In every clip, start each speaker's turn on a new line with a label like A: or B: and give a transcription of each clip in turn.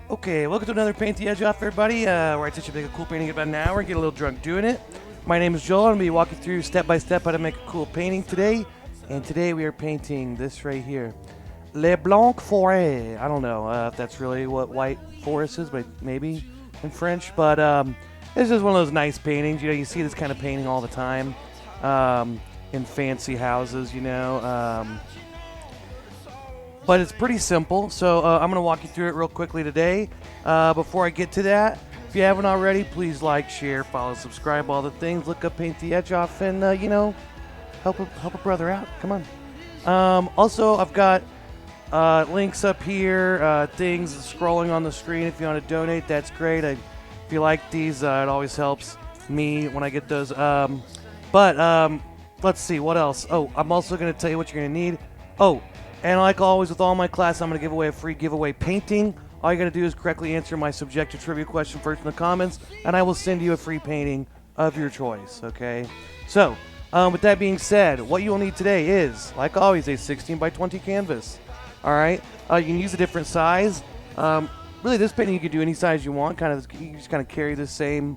A: Okay, welcome to another Paint the Edge Off, everybody, where I teach you to make a cool painting in about an hour and get a little drunk doing it. My name is Joel. I'm going to be walking through step by step how to make a cool painting today. And today we are painting this right here. Le Blanc Foret. I don't know if that's really what white forest is, but maybe in French. But this is one of those nice paintings. You know, you see this kind of painting all the time in fancy houses, you know. But it's pretty simple, so I'm going to walk you through it real quickly today. Before I get to that, if you haven't already, please like, share, follow, subscribe, all the things. Look up Paint the Edge Off and, help a brother out. Come on. Also, I've got links up here, things scrolling on the screen. If you want to donate, that's great. If you like these, it always helps me when I get those. Let's see, what else? Oh, I'm also going to tell you what you're going to need. Oh, and like always with all my classes, I'm going to give away a free giveaway painting. All you got to do is correctly answer my subjective trivia question first in the comments, and I will send you a free painting of your choice, okay? So, with that being said, what you will need today is, like always, a 16 by 20 canvas. All right? You can use a different size. Really, this painting you can do any size you want. You just kind of carry the same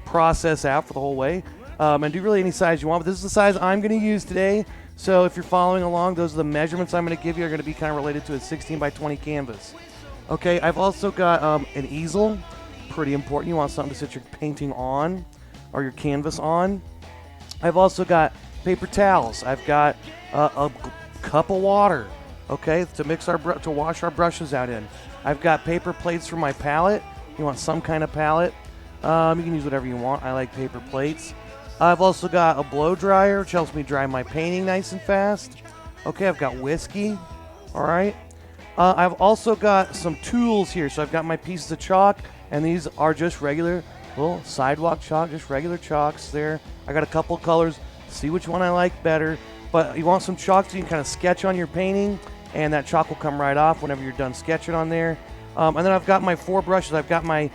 A: process out for the whole way. And do really any size you want. But this is the size I'm going to use today. So if you're following along, those are the measurements I'm going to give you are going to be kind of related to a 16 by 20 canvas. Okay, I've also got an easel. Pretty important. You want something to set your painting on or your canvas on. I've also got paper towels. I've got a cup of water, okay, to wash our brushes out in. I've got paper plates for my palette. You want some kind of palette. You can use whatever you want. I like paper plates. I've also got a blow dryer, which helps me dry my painting nice and fast. Okay, I've got whiskey. All right. I've also got some tools here. So I've got my pieces of chalk, and these are just regular little sidewalk chalk, just regular chalks there. I got a couple colors. See which one I like better. But you want some chalk so you can kind of sketch on your painting, and that chalk will come right off whenever you're done sketching on there. And then I've got my 4 brushes. I've got my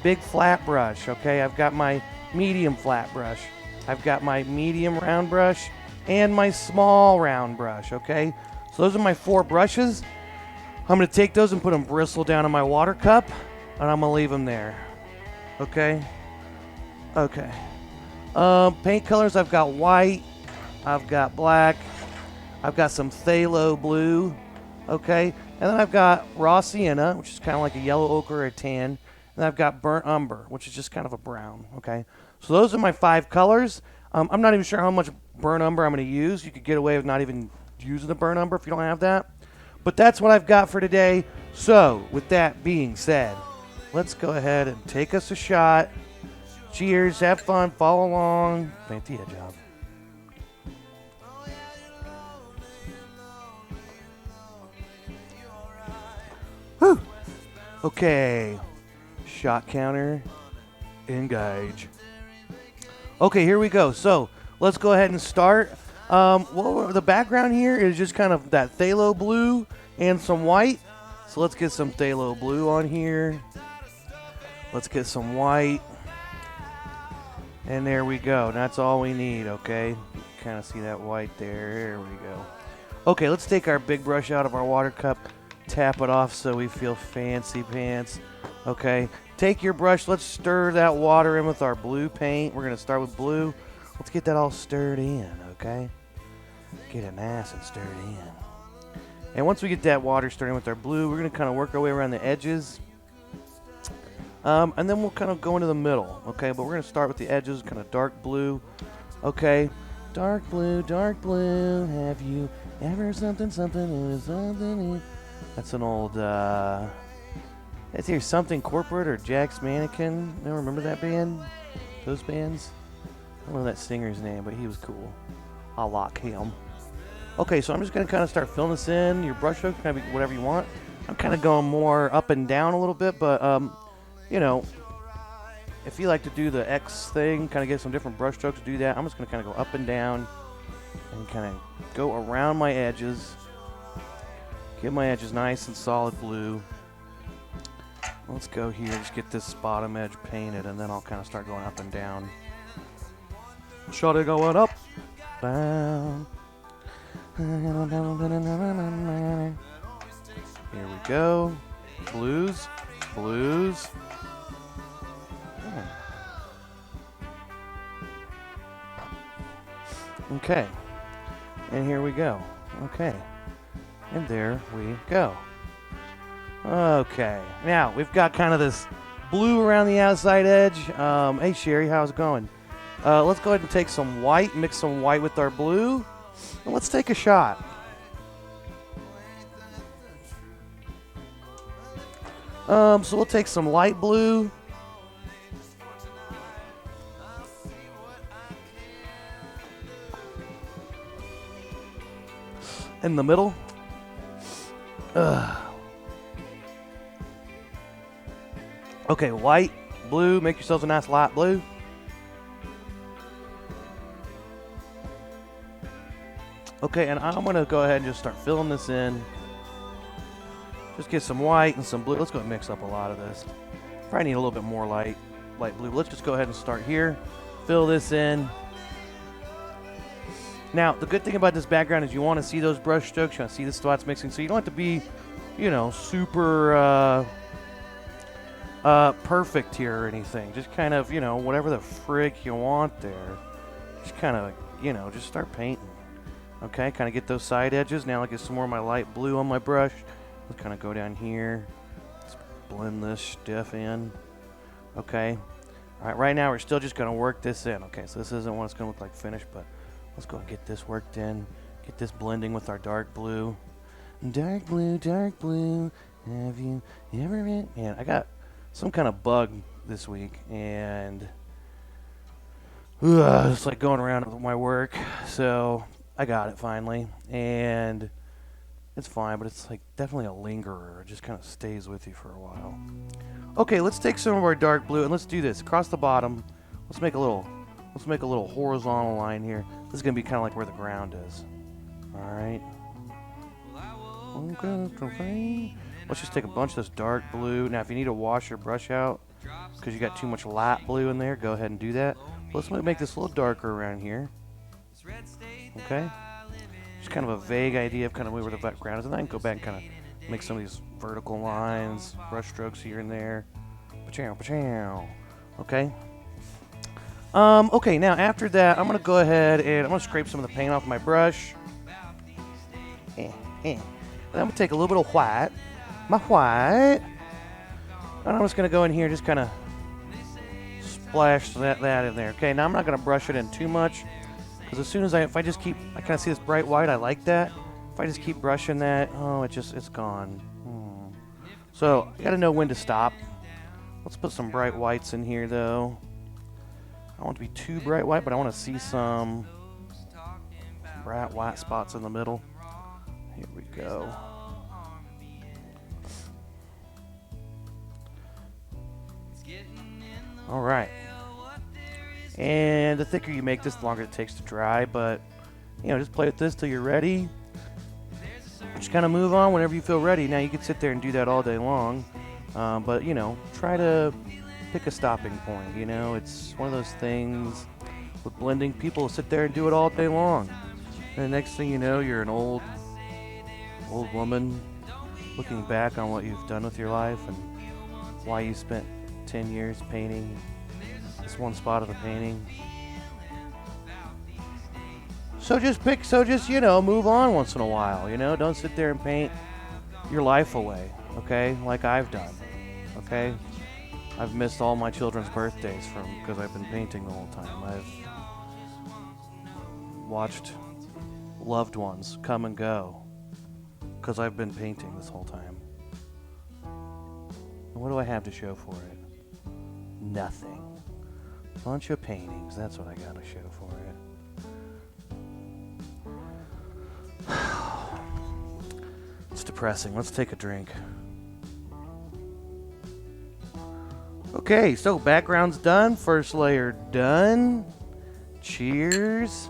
A: big flat brush. Okay, I've got my medium flat brush. I've got my medium round brush and my small round brush, okay? So those are my 4 brushes. I'm going to take those and put them bristle down in my water cup, and I'm going to leave them there, okay? Okay. Paint colors, I've got white, I've got black, I've got some phthalo blue, okay? And then I've got raw sienna, which is kind of like a yellow ochre or a tan. And I've got burnt umber, which is just kind of a brown, okay? So those are my 5 colors. I'm not even sure how much burnt umber I'm going to use. You could get away with not even using the burnt umber if you don't have that. But that's what I've got for today. So, with that being said, let's go ahead and take us a shot. Cheers, have fun, follow along. Paint the edge off. Whew. Okay. Shot counter, engage. Okay, here we go. So let's go ahead and start. The background here is just kind of that phthalo blue and some white. So let's get some phthalo blue on here. Let's get some white. And there we go. That's all we need, okay? Kind of see that white there. There we go. Okay, let's take our big brush out of our water cup. Tap it off so we feel fancy pants. Okay, take your brush. Let's stir that water in with our blue paint. We're going to start with blue. Let's get that all stirred in, okay? Get it nice and stirred in. And once we get that water stirred in with our blue, we're going to kind of work our way around the edges. And then we'll kind of go into the middle, okay? But we're going to start with the edges, kind of dark blue, okay? Dark blue, have you ever something? That's an old, it's either Something Corporate or Jack's Mannequin. I don't remember that band? Those bands? I don't know that singer's name, but he was cool. I like him. Okay, so I'm just going to kind of start filling this in. Your brush stroke can be whatever you want. I'm kind of going more up and down a little bit, but, if you like to do the X thing, kind of get some different brush strokes, do that. I'm just going to kind of go up and down and kind of go around my edges. Get my edges nice and solid blue. Let's go here, just get this bottom edge painted, and then I'll kind of start going up and down. Shot it going up, down. Here we go. Blues. Blues. Okay. And here we go. Okay. And there we go. Okay. Now, we've got kind of this blue around the outside edge. Hey, Sherry, how's it going? Let's go ahead and take some white, mix some white with our blue, and let's take a shot. So we'll take some light blue. In the middle. Okay, white, blue, make yourselves a nice light blue. Okay, and I'm going to go ahead and just start filling this in. Just get some white and some blue. Let's go and mix up a lot of this. Probably need a little bit more light blue. Let's just go ahead and start here. Fill this in. Now, the good thing about this background is you want to see those brush strokes. You want to see the spots mixing. So you don't have to be, you know, super perfect here or anything. Just kind of, you know, whatever the frick you want there. Just kind of, you know, just start painting. Okay, kind of get those side edges. Now I'll get some more of my light blue on my brush. Let's kind of go down here. Let's blend this stuff in. Okay. All right, right now we're still just going to work this in. Okay, so this isn't what it's going to look like finished, but let's go and get this worked in. Get this blending with our dark blue. Dark blue, have you ever been? Man, I got some kind of bug this week, and it's like going around with my work. So I got it finally, and it's fine, but it's like definitely a lingerer. It just kind of stays with you for a while. Okay, let's take some of our dark blue and let's do this across the bottom. Let's make a little horizontal line here. This is gonna be kind of like where the ground is. All right. Let's just take a bunch of this dark blue. Now, if you need to wash your brush out because you got too much light blue in there, go ahead and do that. Let's make this a little darker around here. Okay. Just kind of a vague idea of kind of where the background is, and then I can go back and kind of make some of these vertical lines, brush strokes here and there. Pa-chow, pa-chow. Okay. Okay, now after that, I'm going to go ahead and I'm going to scrape some of the paint off my brush. And I'm going to take a little bit of white, my white, and I'm just going to go in here and just kind of splash that in there. Okay, now I'm not going to brush it in too much, because as soon as I kind of see this bright white, I like that. If I just keep brushing that, it's gone. So, you got to know when to stop. Let's put some bright whites in here, though. I don't want it to be too bright white, but I want to see some bright white spots in the middle. Here we go. All right. And the thicker you make this, the longer it takes to dry, but, you know, just play with this till you're ready. Just kind of move on whenever you feel ready. Now, you can sit there and do that all day long, but, you know, try to pick a stopping point. You know, it's one of those things with blending. People sit there and do it all day long, and the next thing you know, you're an old woman looking back on what you've done with your life and why you spent 10 years painting this one spot of the painting. So just, you know, move on once in a while, you know? Don't sit there and paint your life away, okay? Like I've done, okay? I've missed all my children's birthdays because I've been painting the whole time. I've watched loved ones come and go because I've been painting this whole time. And what do I have to show for it? Nothing. Bunch of paintings, that's what I got to show for it. It's depressing. Let's take a drink. Okay, so background's done. First layer done. Cheers.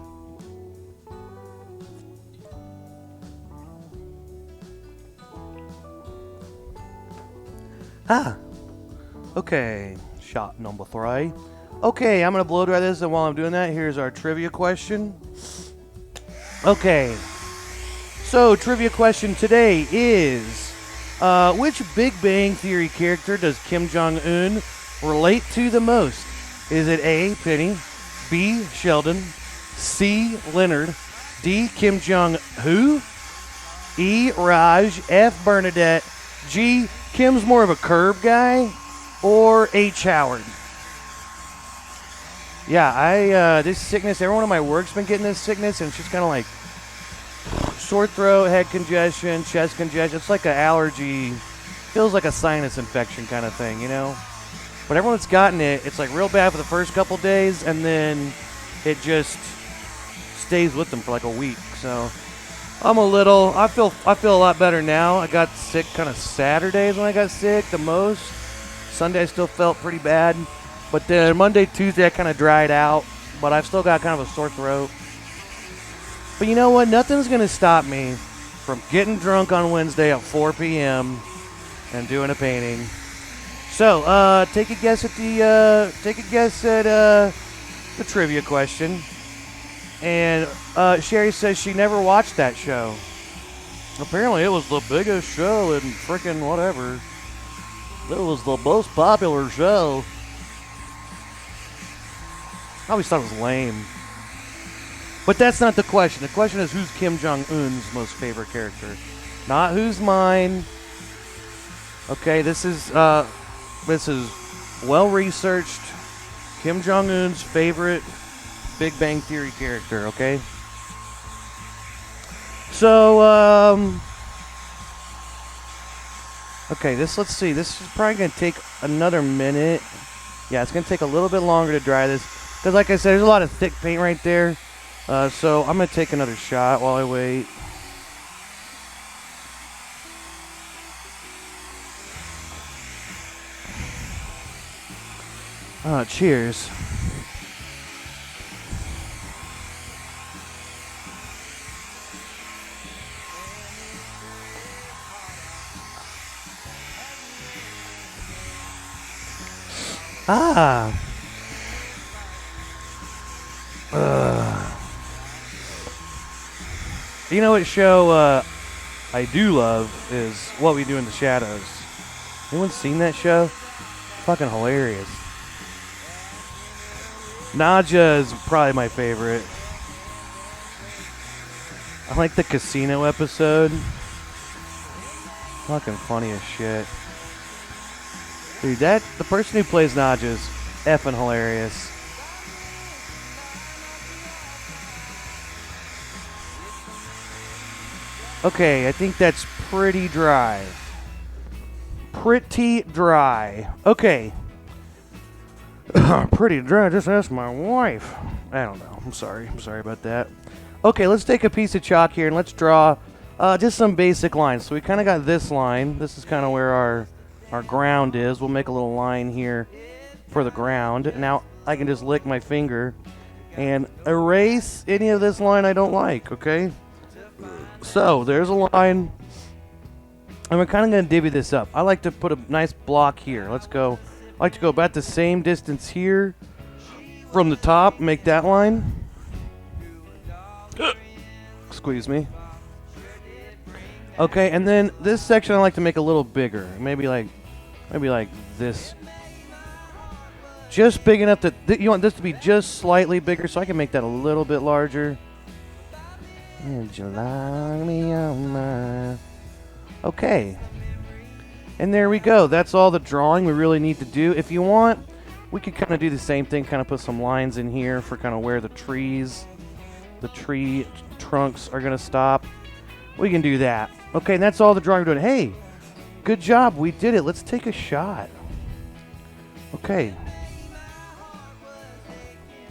A: Okay, shot number 3. Okay, I'm going to blow dry this, and while I'm doing that, here's our trivia question. Okay, so trivia question today is, Which Big Bang Theory character does Kim Jong-un relate to the most? Is it A, Penny, B, Sheldon, C, Leonard, D, Kim Jong-who, E, Raj, F, Bernadette, G, Kim's more of a curb guy, or H, Howard? Yeah, this sickness, everyone in my work's been getting this sickness, and it's just kind of like sore throat, head congestion, chest congestion. It's like an allergy, feels like a sinus infection kind of thing, you know? But everyone that's gotten it, it's like real bad for the first couple days, and then it just stays with them for like a week. So I feel a lot better now. I got sick kind of Saturdays when I got sick the most. Sunday I still felt pretty bad. But then Monday, Tuesday I kind of dried out. But I've still got kind of a sore throat. But you know what? Nothing's going to stop me from getting drunk on Wednesday at 4 p.m. and doing a painting. So, take a guess at the trivia question. And Sherry says she never watched that show. Apparently, it was the biggest show in frickin' whatever. It was the most popular show. I always thought it was lame. But that's not the question. The question is who's Kim Jong-un's most favorite character, not who's mine. Okay, this is well researched. Kim Jong-un's favorite Big Bang Theory character. Okay. So okay, let's see. This is probably gonna take another minute. Yeah, it's gonna take a little bit longer to dry this because, like I said, there's a lot of thick paint right there. So I'm going to take another shot while I wait. Cheers. You know what show I do love is What We Do in the Shadows. Anyone seen that show? Fucking hilarious. Nadja is probably my favorite. I like the casino episode. Fucking funny as shit. Dude, the person who plays Nadja is effing hilarious. Okay, I think that's pretty dry. Pretty dry. Okay. Pretty dry, just ask my wife. I don't know. I'm sorry about that. Okay, let's take a piece of chalk here and let's draw just some basic lines. So we kind of got this line. This is kind of where our ground is. We'll make a little line here for the ground. Now I can just lick my finger and erase any of this line I don't like, okay? So there's a line, and we're kind of going to divvy this up. I like to put a nice block here. Let's go. I like to go about the same distance here from the top, make that line. Squeeze me. Okay, and then this section I like to make a little bigger. Maybe like this. Just big enough that you want this to be just slightly bigger, so I can make that a little bit larger. Okay. And there we go. That's all the drawing we really need to do. If you want, we could kind of do the same thing, kind of put some lines in here for kind of where the tree trunks are going to stop. We can do that. Okay, and that's all the drawing we're doing. Hey, good job. We did it. Let's take a shot. Okay.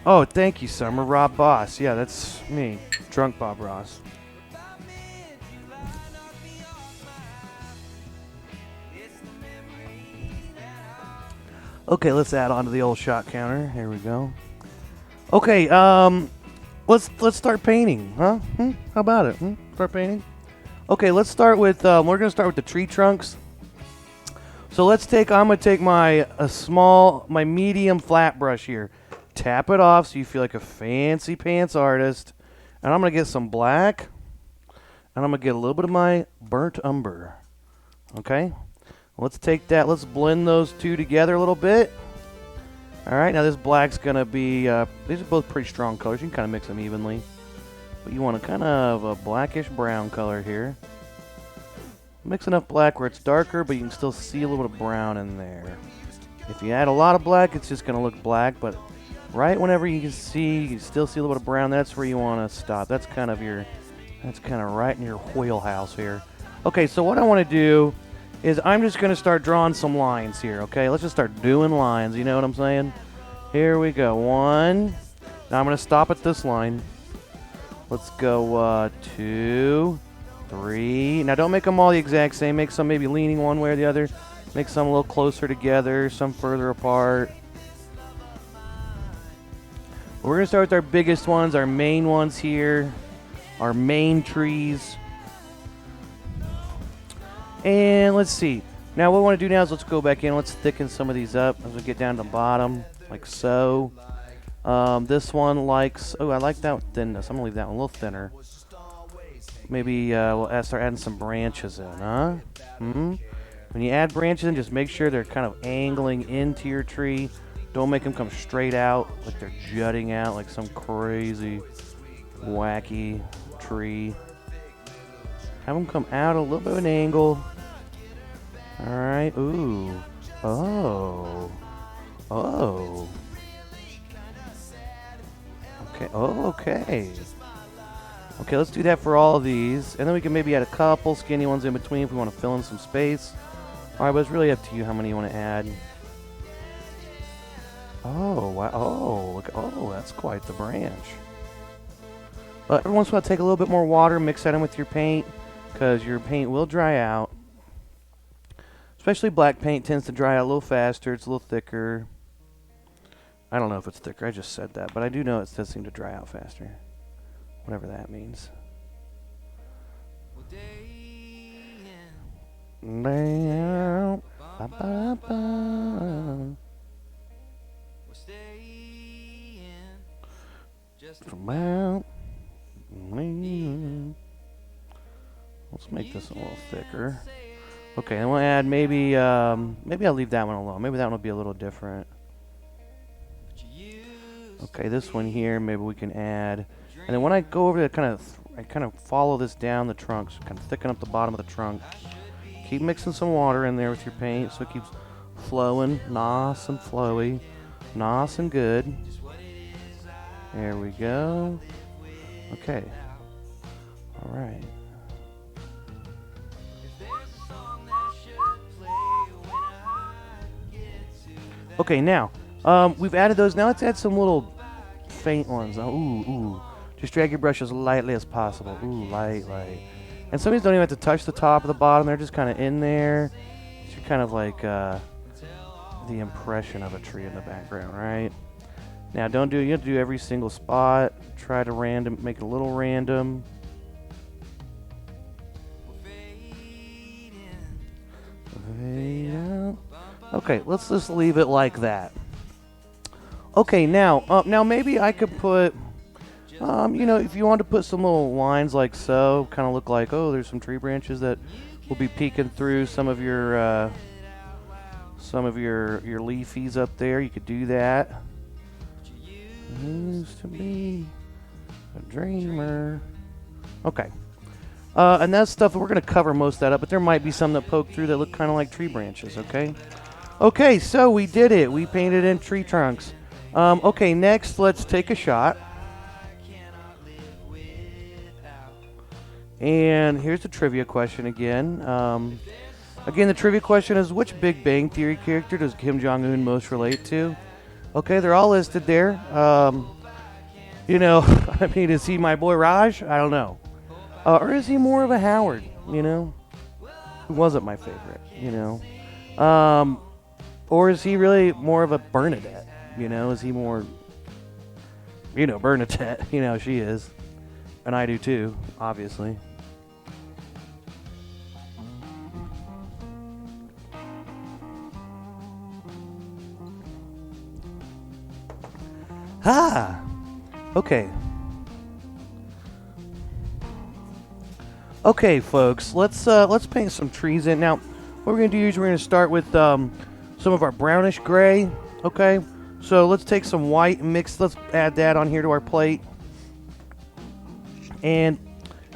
A: Oh, thank you, Summer. Rob Boss. Yeah, that's me. Drunk Bob Ross. Okay, let's add on to the old shot counter. Here we go. Okay, let's start painting, huh? How about it? Start painting. Okay, let's start with. We're gonna start with the tree trunks. So I'm gonna take my medium flat brush here. Tap it off so you feel like a fancy pants artist. And I'm going to get some black. And I'm going to get a little bit of my burnt umber. Okay, let's take that. Let's blend those two together a little bit. All right, now this black's gonna be. These are both pretty strong colors. You can kind of mix them evenly, but you want a kind of a blackish brown color here. Mix enough black where it's darker, but you can still see a little bit of brown in there. If you add a lot of black, it's just gonna look black, but right whenever you can still see a little bit of brown, that's where you want to stop. That's kind of right in your wheelhouse here. Okay, so what I want to do is I'm just going to start drawing some lines here, okay? Let's just start doing lines, you know what I'm saying? Here we go, 1. Now I'm going to stop at this line. Let's go 2, 3. Now don't make them all the exact same. Make some maybe leaning one way or the other. Make some a little closer together, some further apart. We're going to start with our biggest ones, our main ones here, our main trees. And let's see. Now what we want to do now is let's go back in. Let's thicken some of these up as we get down to the bottom, like so. This one likes, I like that thinness. I'm going to leave that one a little thinner. Maybe we'll start adding some branches in, huh? When you add branches in, just make sure they're kind of angling into your tree. Don't make them come straight out, like they're jutting out like some crazy, wacky tree. Have them come out a little bit of an angle. All right. Ooh. Oh. Oh. Okay. Oh, okay. Okay, let's do that for all of these. And then we can maybe add a couple skinny ones in between if we want to fill in some space. All right, but it's really up to you how many you want to add. Oh, wow. Oh, look. Oh, that's quite the branch. Every once in a while, take a little bit more water, mix that in with your paint, because your paint will dry out. Especially black paint tends to dry out a little faster. It's a little thicker. I don't know if it's thicker. I just said that. But I do know it does seem to dry out faster. Whatever that means. Let's make this a little thicker. Okay, and we'll add maybe I'll leave that one alone. Maybe that one will be a little different. Okay, this one here, maybe we can add. And then when I go over to I kind of follow this down the trunk, so kind of thicken up the bottom of the trunk. Keep mixing some water in there with your paint so it keeps flowing, nice and flowy, nice and good. There we go. Okay. All right. Okay, now, we've added those. Now let's add some little faint ones. Ooh. Just drag your brush as lightly as possible. Ooh, light. And some of these don't even have to touch the top or the bottom. They're just kind of in there. It's kind of like the impression of a tree in the background, right? Now, you have to do every single spot. Try to make it a little random. Okay, let's just leave it like that. Okay, now maybe I could put, if you want to put some little lines like so, kind of look like, oh, there's some tree branches that will be peeking through some of your leafies up there. You could do that. Used to be a dreamer. Okay. And that's stuff, we're going to cover most of that up, but there might be some that poke through that look kind of like tree branches, okay? Okay, so we did it. We painted in tree trunks. Okay, next, let's take a shot. And here's the trivia question again. Again, the trivia question is, which Big Bang Theory character does Kim Jong-un most relate to? Okay, they're all listed there. I mean, is he my boy Raj? I don't know. Or is he more of a Howard, Who wasn't my favorite, Or is he really more of a Bernadette, Is he more, Bernadette, she is. And I do too, obviously. Okay. Okay, folks, let's paint some trees in. Now, What we're going to do is we're going to start with some of our brownish gray, okay? So let's take some white and mix, let's add that on here to our plate. And,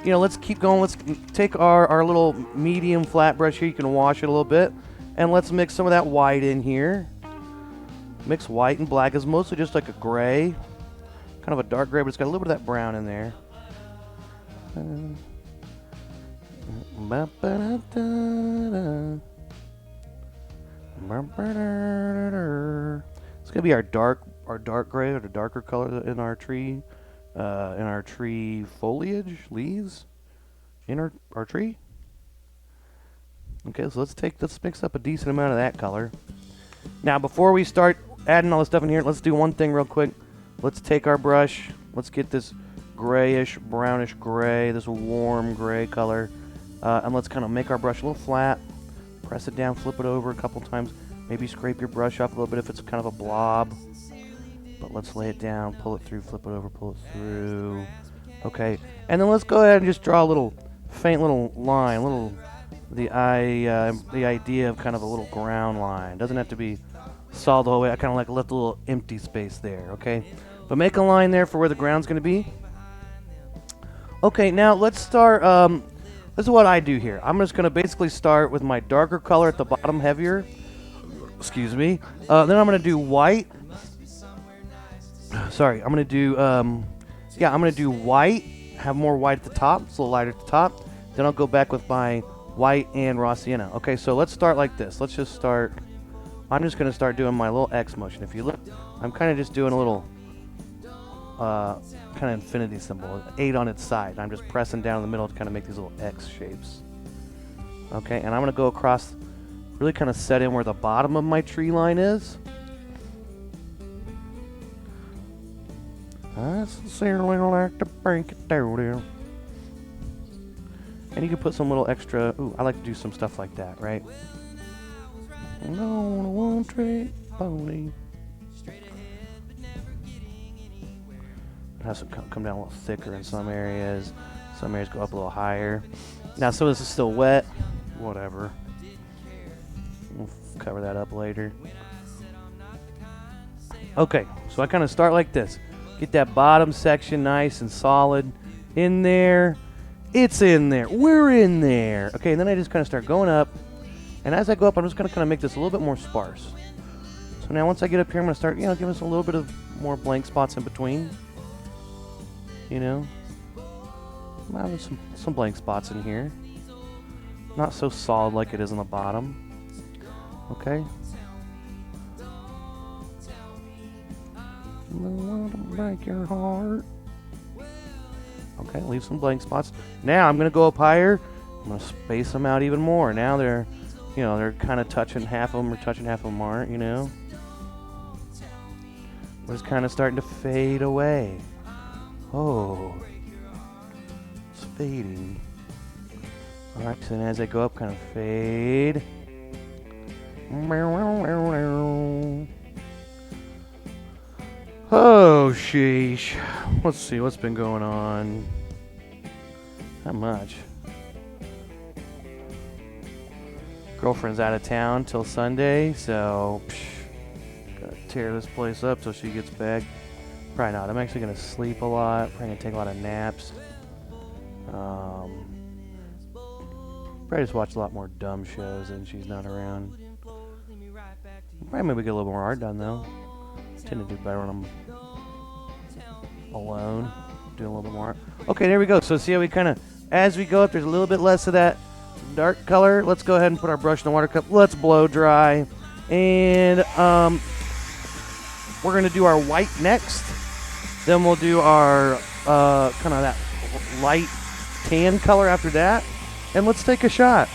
A: you know, let's keep going. Let's take our little medium flat brush here. You can wash it a little bit. And let's mix some of that white in here. Mix white and black. It's mostly just like a gray. Kind of a dark gray, but it's got a little bit of that brown in there. It's gonna be our dark gray, or the darker color in our tree foliage, leaves in our tree. Okay, so let's mix up a decent amount of that color. Now, before we start adding all this stuff in here, let's do one thing real quick. Let's take our brush. Let's get this grayish, brownish gray, this warm gray color, and let's kind of make our brush a little flat. Press it down, flip it over a couple times. Maybe scrape your brush off a little bit if it's kind of a blob. But let's lay it down, pull it through, flip it over, pull it through. Okay, and then let's go ahead and just draw a little faint little line, the idea of kind of a little ground line. Doesn't have to be solid the whole way. I kind of like left a little empty space there, okay? But make a line there for where the ground's going to be. Okay, now let's start. This is what I do here. I'm just going to basically start with my darker color at the bottom, heavier. Excuse me. Then I'm going to do white. Sorry, I'm going to do, I'm going to do white. Have more white at the top. It's a little lighter at the top. Then I'll go back with my white and raw sienna. Okay, so let's start like this. Let's just start. I'm just going to start doing my little X motion. If you look, I'm kind of just doing a little kind of infinity symbol, 8 on its side. I'm just pressing down in the middle to kind of make these little X shapes. Okay, and I'm going to go across, really kind of set in where the bottom of my tree line is. I sincerely like to break it down. And you can put some little extra, ooh, I like to do some stuff like that, right? I'm on a one-trick pony. It has to come down a little thicker in some areas. Some areas go up a little higher. Now, some of this is still wet. Whatever. We'll cover that up later. Okay, so I kind of start like this. Get that bottom section nice and solid in there. It's in there. We're in there. Okay, and then I just kind of start going up. And as I go up, I'm just going to kind of make this a little bit more sparse. So now once I get up here, I'm going to start, giving us a little bit of more blank spots in between. I'm having some blank spots in here. Not so solid like it is on the bottom. Okay. I want to break your heart. Okay, leave some blank spots. Now I'm going to go up higher. I'm going to space them out even more. Now they're kind of touching, half of them are touching, half of them aren't, But it's kind of starting to fade away. Oh, it's fading. Alright, so then as I go up, kind of fade. Oh, sheesh. Let's see what's been going on. Not much. Girlfriend's out of town till Sunday, so gotta tear this place up till she gets back. Probably not. I'm actually gonna sleep a lot. Probably gonna take a lot of naps. Probably just watch a lot more dumb shows when she's not around. Probably maybe get a little more art done though. I tend to do better when I'm alone, doing a little bit more art. Okay, there we go. So see how we kind of, as we go up, there's a little bit less of that dark color. Let's go ahead and put our brush in the water cup. Let's blow dry. And we're going to do our white next. Then we'll do our kind of that light tan color after that. And let's take a shot.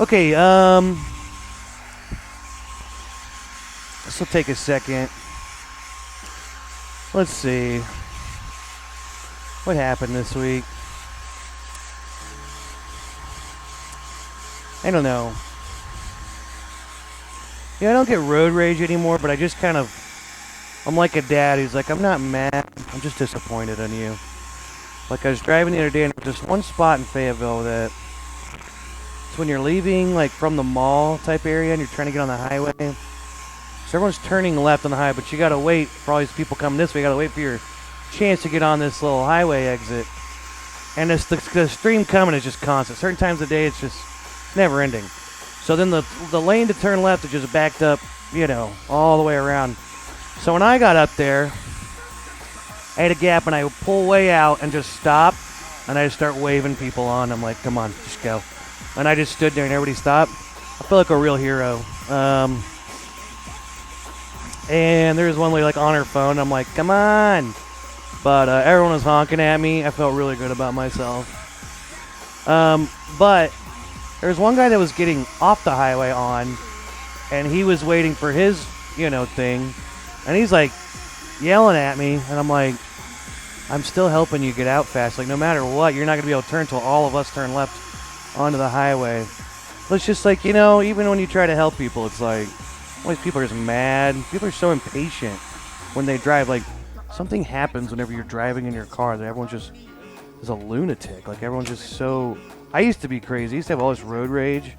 A: Okay, this will take a second. Let's see. What happened this week? I don't know. Yeah, I don't get road rage anymore, but I just kind of, I'm like a dad who's like, I'm not mad, I'm just disappointed in you. Like I was driving the other day and there was this one spot in Fayetteville that it's when you're leaving like from the mall type area and you're trying to get on the highway. So everyone's turning left on the highway, but you gotta wait for all these people coming this way. You gotta wait for your chance to get on this little highway exit. And the stream coming is just constant. Certain times of the day it's just never ending. So then the lane to turn left is just backed up, you know, all the way around. So when I got up there, I had a gap and I would pull way out and just stop. And I just start waving people on. I'm like, come on, just go. And I just stood there and everybody stopped. I feel like a real hero. And there was one lady like on her phone. I'm like, come on. But everyone was honking at me. I felt really good about myself. But there was one guy that was getting off the highway on, and he was waiting for his, you know, thing. And he's like yelling at me, and I'm like, I'm still helping you get out fast. Like, no matter what, you're not going to be able to turn until all of us turn left onto the highway. But it's just like, you know, even when you try to help people, it's like, all these people are just mad. People are so impatient when they drive. Like, something happens whenever you're driving in your car that everyone just is a lunatic. Like, everyone's just so... I used to be crazy. I used to have all this road rage.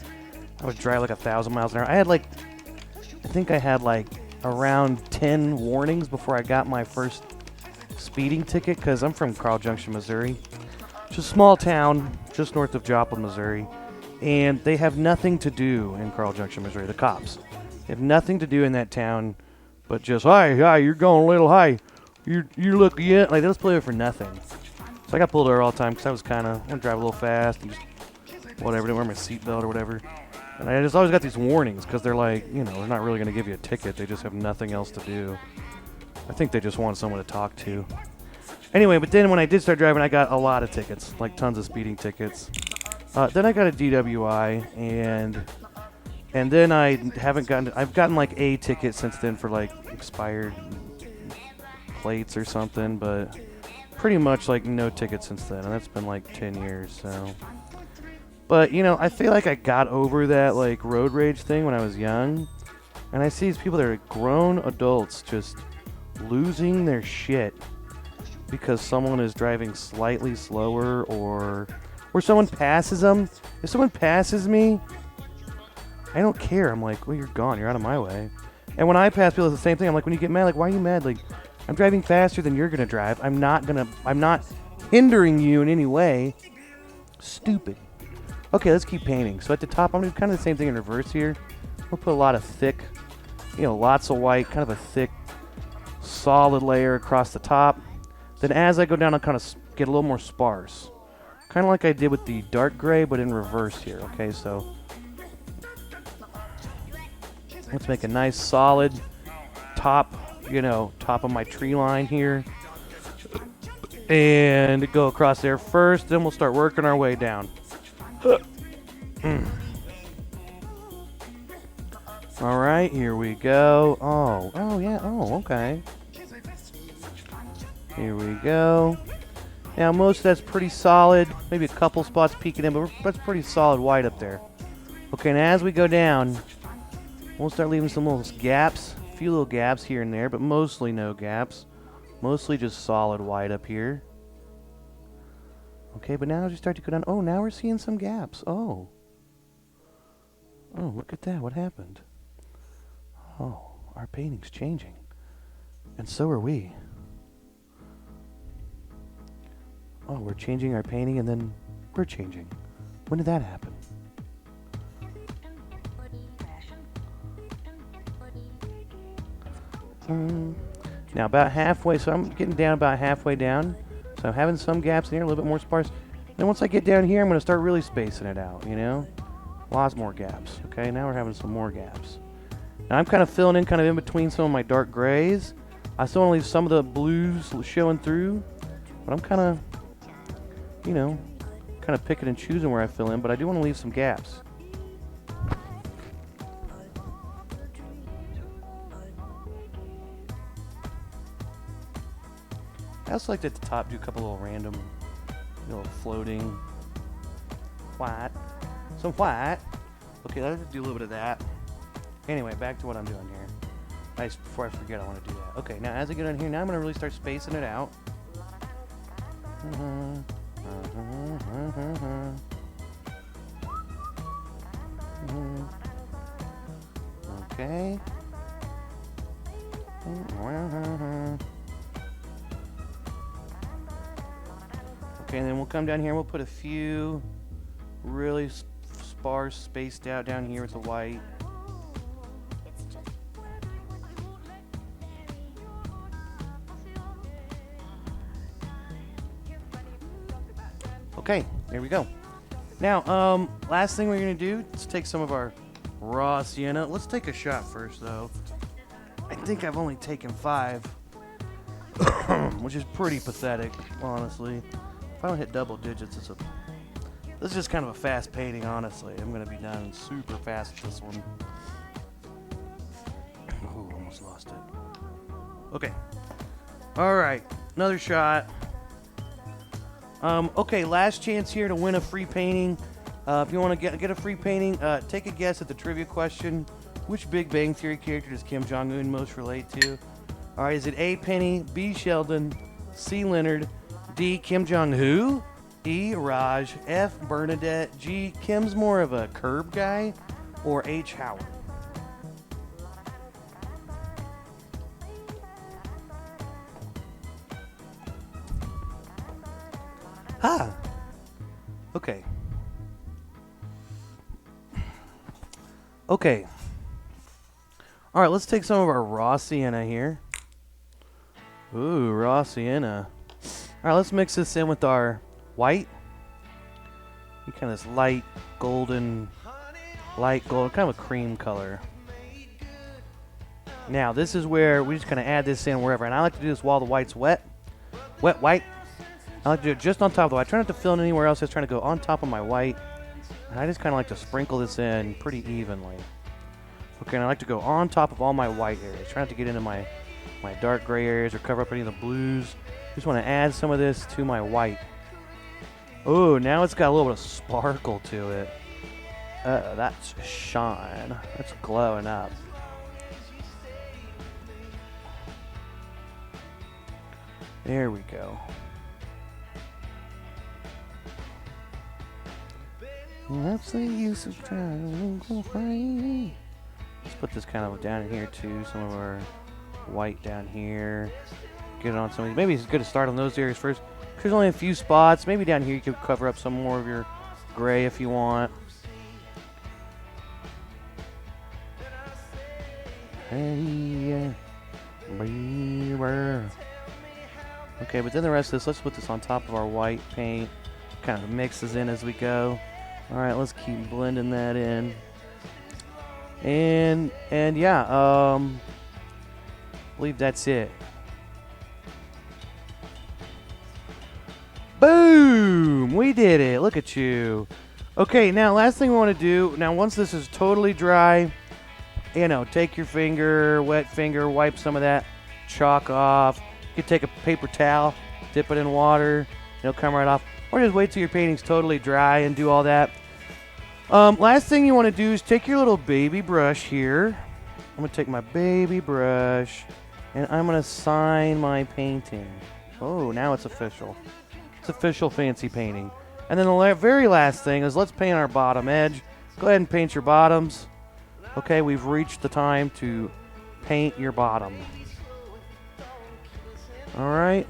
A: I would drive like 1,000 miles an hour. I think I had like around 10 warnings before I got my first speeding ticket, because I'm from Carl Junction, Missouri. It's a small town just north of Joplin, Missouri. And they have nothing to do in Carl Junction, Missouri, the cops. They have nothing to do in that town but just, hi, you're going a little high. You look, yeah. Like, they just play it for nothing. So I got pulled over all the time because I was kind of, I want to drive a little fast and just whatever, didn't wear my seatbelt or whatever. And I just always got these warnings because they're like, you know, they're not really going to give you a ticket. They just have nothing else to do. I think they just want someone to talk to. Anyway, but then when I did start driving, I got a lot of tickets, like tons of speeding tickets. Then I got a DWI, and then I haven't gotten, I've gotten like a ticket since then for like expired plates or something, but pretty much like no ticket since then, and that's been like 10 years, so. But, you know, I feel like I got over that like road rage thing when I was young, and I see these people that are grown adults just losing their shit because someone is driving slightly slower or someone passes them. If someone passes me, I don't care. I'm like, well, you're gone. You're out of my way. And when I pass people, it's the same thing. I'm like, when you get mad, like, why are you mad? Like, I'm driving faster than you're going to drive. I'm not hindering you in any way. Stupid. Okay, let's keep painting. So at the top, I'm going to do kind of the same thing in reverse here. We'll put a lot of thick, you know, lots of white, kind of a thick, solid layer across the top. Then as I go down, I'll kind of get a little more sparse. Kind of like I did with the dark gray, but in reverse here. Okay, so let's make a nice solid top, you know, top of my tree line here. And go across there first, then we'll start working our way down. All right, here we go. Oh yeah, okay. Here we go. Now, most of that's pretty solid. Maybe a couple spots peeking in, but that's pretty solid white up there. Okay, and as we go down, we'll start leaving some little gaps. A few little gaps here and there, but mostly no gaps. Mostly just solid white up here. Okay, but now as we start to go down, oh, now we're seeing some gaps. Oh, look at that. What happened? Oh, our painting's changing. And so are we. Oh, we're changing our painting and then we're changing. When did that happen? Now about halfway, so I'm getting down about halfway down. So I'm having some gaps in here, a little bit more sparse. Then once I get down here, I'm going to start really spacing it out, you know? Lots more gaps, okay? Now we're having some more gaps. Now I'm kind of filling in kind of in between some of my dark grays. I still want to leave some of the blues showing through, but I'm kind of, you know, kind of picking and choosing where I fill in, but I do want to leave some gaps. I also like to at the top do a couple little random, little floating white, some white. Okay, let's do a little bit of that. Anyway, back to what I'm doing here. Nice, before I forget, I want to do that. Okay, now as I get on here, now I'm going to really start spacing it out. Okay. Okay, and then we'll come down here and we'll put a few really sparse spaced out down here with the white. Okay, there we go. Now, last thing we're gonna do is take some of our raw sienna. Let's take a shot first, though. I think I've only taken 5, which is pretty pathetic, honestly. If I don't hit double digits, this is just kind of a fast painting, honestly. I'm gonna be done super fast with this one. Oh, almost lost it. Okay. All right, another shot. Okay, last chance here to win a free painting. If you want to get a free painting, take a guess at the trivia question. Which Big Bang Theory character does Kim Jong-un most relate to? All right, is it A, Penny, B, Sheldon, C, Leonard, D, Kim Jong-who, E, Raj, F, Bernadette, G, Kim's more of a curb guy, or H, Howard? Ah, okay. Okay. All right, let's take some of our raw sienna here. Ooh, raw sienna. All right, let's mix this in with our white. Kind of this light gold, kind of a cream color. Now, this is where we just kind of add this in wherever, and I like to do this while the white's wet. Wet white. I like to do it just on top of the white. I try not to fill in anywhere else. Just trying to go on top of my white. And I just kind of like to sprinkle this in pretty evenly. Okay, and I like to go on top of all my white areas. Try not to get into my dark gray areas or cover up any of the blues. Just want to add some of this to my white. Oh, now it's got a little bit of sparkle to it. That's shine. That's glowing up. There we go. What's the use of trying to go free? Let's put this kind of down in here too. Some of our white down here. Get it on some of these. Maybe it's good to start on those areas first. There's only a few spots. Maybe down here you could cover up some more of your gray if you want. Hey, okay, but then the rest of this, let's put this on top of our white paint. Kind of mixes in as we go. All right, let's keep blending that in. And yeah, I believe that's it. Boom! We did it. Look at you. Okay, now last thing we want to do, now once this is totally dry, you know, take your finger, wet finger, wipe some of that chalk off. You could take a paper towel, dip it in water, it'll come right off. Or just wait till your painting's totally dry and do all that. Last thing you want to do is take your little baby brush here. I'm going to take my baby brush and I'm going to sign my painting. Oh, now it's official. It's official fancy painting. And then the very last thing is let's paint our bottom edge. Go ahead and paint your bottoms. Okay, we've reached the time to paint your bottom. All right.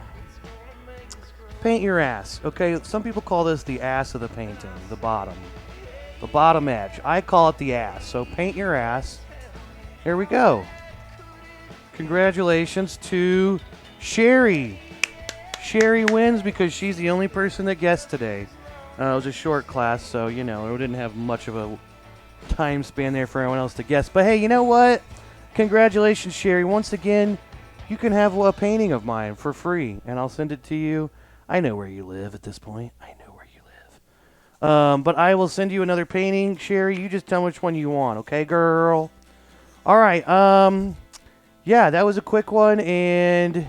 A: Paint your ass. Okay, some people call this the ass of the painting, the bottom. The bottom edge. I call it the ass. So paint your ass. Here we go. Congratulations to Sherry. Sherry wins because she's the only person that guessed today. It was a short class, so, you know, we didn't have much of a time span there for anyone else to guess. But hey, you know what? Congratulations, Sherry. Once again, you can have a painting of mine for free, and I'll send it to you. I know where you live at this point. I know where you live. But I will send you another painting. Sherry, you just tell me which one you want, okay, girl? All right. Yeah, that was a quick one, and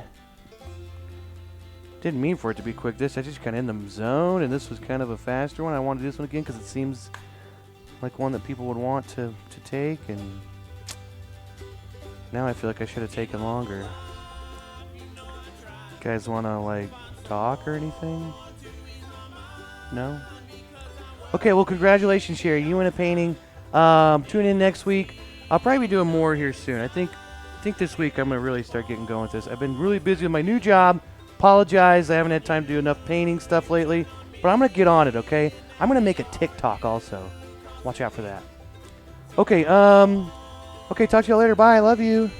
A: didn't mean for it to be quick. I just kind of in the zone, and this was kind of a faster one. I want to do this one again because it seems like one that people would want to take, and now I feel like I should have taken longer. You guys want to like talk or anything? No? Okay, well, congratulations, Sherry. You win a painting. Tune in next week. I'll probably be doing more here soon. I think this week I'm going to really start getting going with this. I've been really busy with my new job. Apologize, I haven't had time to do enough painting stuff lately. But I'm going to get on it, okay? I'm going to make a TikTok also. Watch out for that. Okay, talk to you later. Bye. I love you.